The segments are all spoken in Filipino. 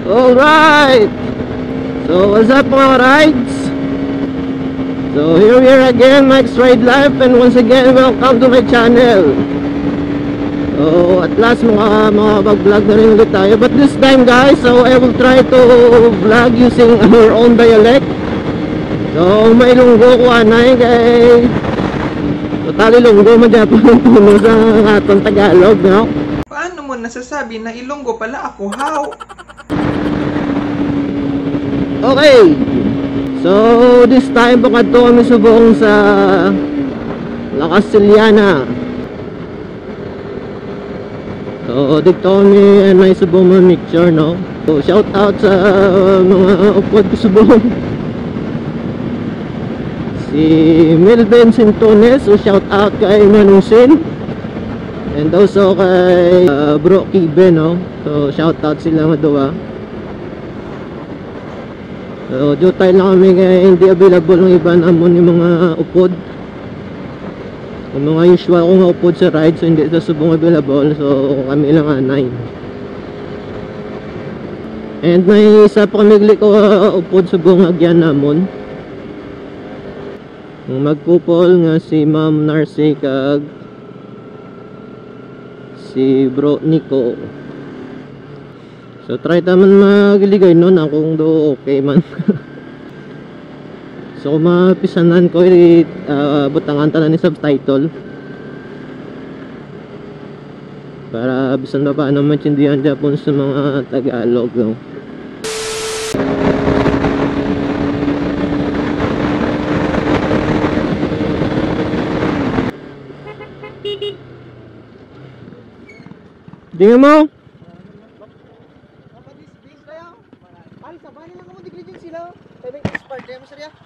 Alright! So what's up mga rides? So here we are again, Mike's Ride Life, and once again welcome to my channel. So at last mag-vlog na rin ulit tayo, but this time guys, so I will try to vlog using our own dialect. So may Ilonggo ko anay kay totally Ilonggo man dyan po ng puno sa atong Tagalog, no? Paano mo nasasabi na Ilonggo pala ako? How? Okay, so this time baka ito kami subong sa La Castellana. So dito kami may subong mga mixture, no? So shout out sa mga upod ko subong, si Melvin Sintones, so shout out kay Manusin, and also kay Bro Kibe, no? So shout out sila madua. So jutay lang kami kaya hindi available ng iba namon yung mga upod, yung mga usual kong upod sa ride, so hindi ito subong available, so kami lang anay. And may isa pa kami ko upod subong agyan namon, magkupol nga si Ma'am Narcy kag si Bro Nico. So try taman magiligay nun akong do okay man. So kung mapisanan ko butangan tanan ni subtitle para bisan ba paano maintindihan Japon sa mga Tagalog, no? Tingnan mo.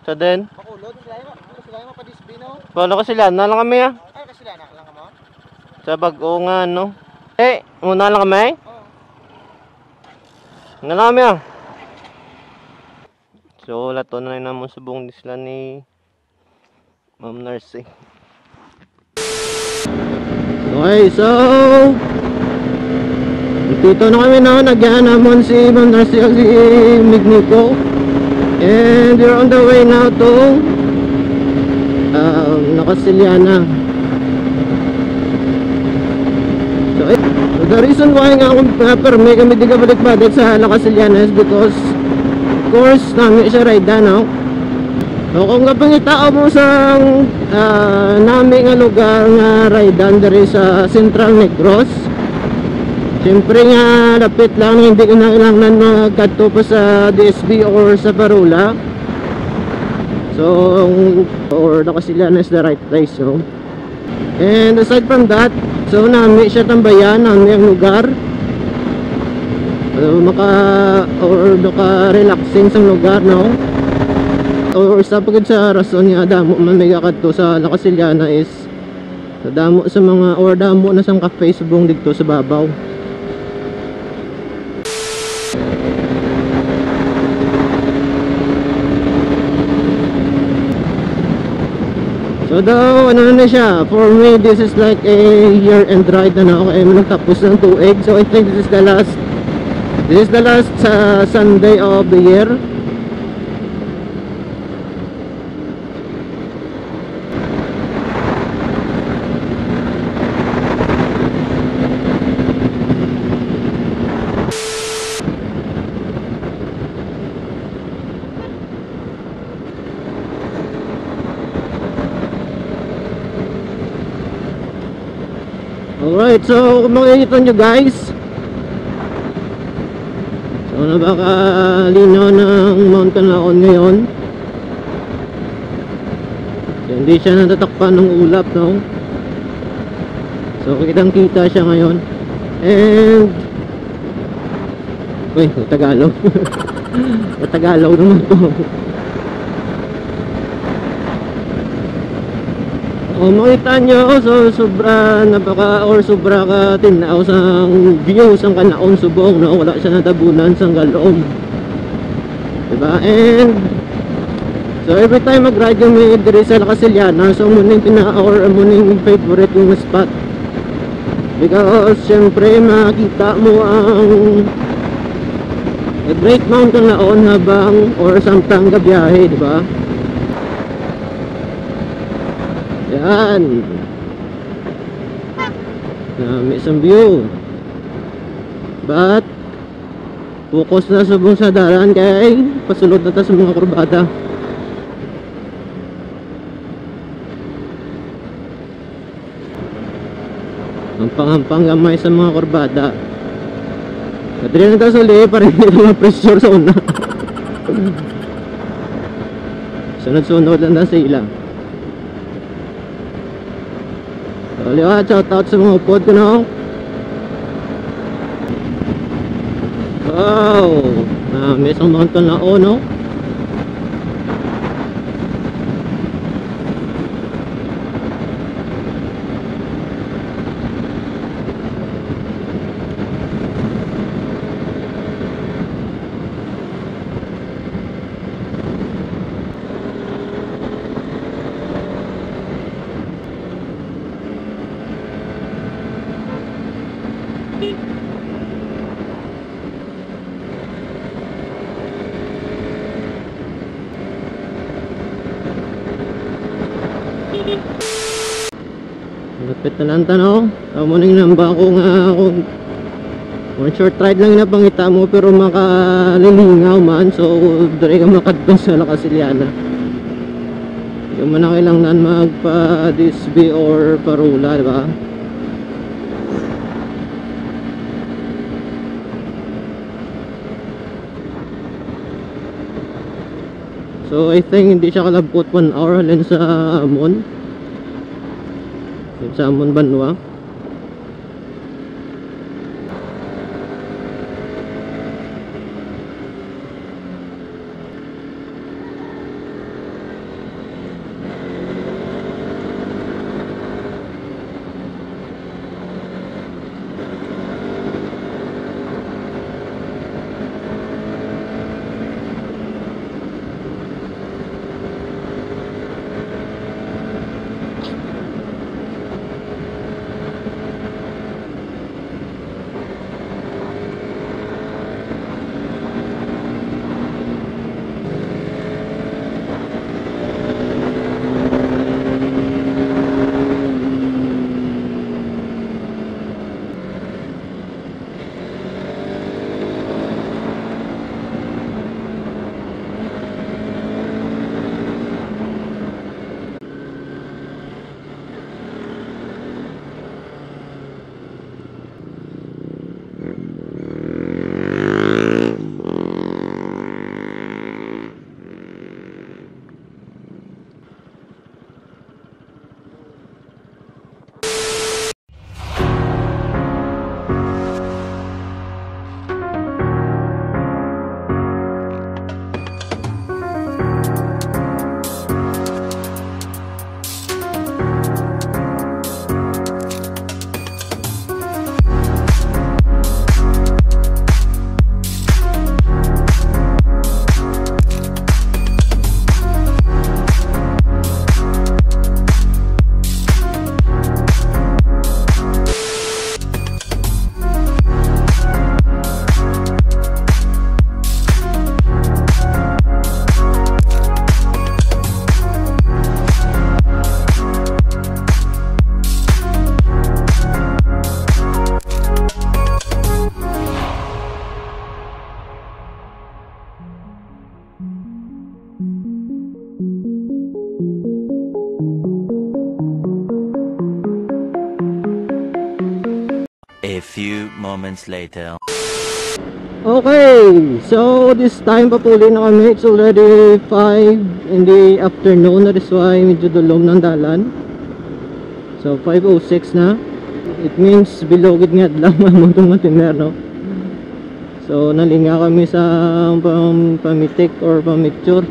So then, wala ko sila, na lang kami ah. Sa bago nga, no? Muna lang kami? Na lang kami ah. So, lato na rin naman subong sila ni Ma'am Narcy. Okay, so dito na kami na, nagyan naman si Ma'am Narcy at si Migniko. And we're on the way now to La Castellana. So the reason why nga kung permi kami di ka balik-balik sa La Castellana is because of course namin siya ride na, no? So kung kapangitao mo sa namin nga lugar nga ride dari sa Central Negros, siyempre nga lapit lang, hindi ko na kailangan magkadto pa sa DSB or sa Parula. So or La Castellana is the right place, no? And aside from that, so nami siya tambayan, nami ang lugar, so maka-relaxing sa lugar, no? Or sa pagod sa rason nga damo man may kakadto sa La Castellana is damo sa mga or damo na sang cafe subong dito sa babaw. So daw, ano na siya, for me this is like a year-end ride na ako, kaya nagtapos ng 2 eggs. So I think this is the last Sunday of the year. Alright, so kung makikita nyo guys, so napakalinaw ng Mount Canlaon ngayon. So, hindi siya natatakpan ng ulap, no? So kitang kita siya ngayon. And uy, Tagalog. Tagalog naman to. O makita nyo, so sobra sobra ka tinaw sa view sang Canlaon subong, no? Wala siya natabunan sang galom, diba? And so every time mag-ride kami diri sa La Castellana, so muning muning favorite yung spot, because syempre makita mo ang A great mountain laon habang or samtang gabiyahe, di ba? Yan. May isang view. But focus na subong sa dalan kay pasulod na ta sa mga kurbada. Hampang-hampang gamay sa mga kurbada. Kadiri na ta suli para hindi na pressure sa una. Sunod-sunod lang na sila. So, liwa, shout out sa mga upod ko na. Wow! May isang mountain na no? Lapit na lang tanaw. Muning namba ako nga kung one short ride lang napangita mo pero makalilingaw man. So dari ka makadto sa Lakasiliana. Yung man na kailangan magpa disbi or parula, diba? So I think hindi siya kalabot 1 hour halin sa Amon. Sa Amon Banwa. A few moments later. Okay, so this time papuli na kami. It's already 5 in the afternoon. That is why medyo dulom ng dalan. So 5:06 na. It means bilogid nga lang mamutong matiner, no? So nalinga kami sa pamitik or pamicture.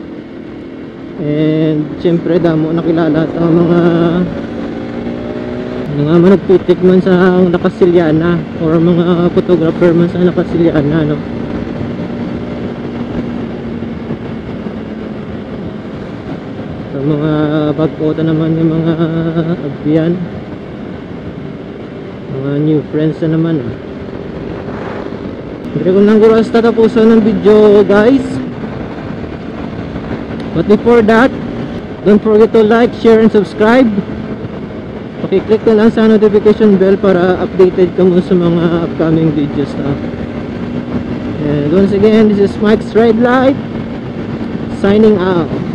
And siyempre damo nakilala ang mga managpitik man sa Lakasiliana or mga photographer man sa Lakasiliana, no? Sa mga pagkota naman yung mga agbiyan, mga new friends na naman. Hindi ko lang guras tatapusan ng video guys. But before that, don't forget to like, share, and subscribe. Pakiclick ka lang sa notification bell para updated ka mo sa mga upcoming videos na. And once again, this is Mike's Red Light signing out.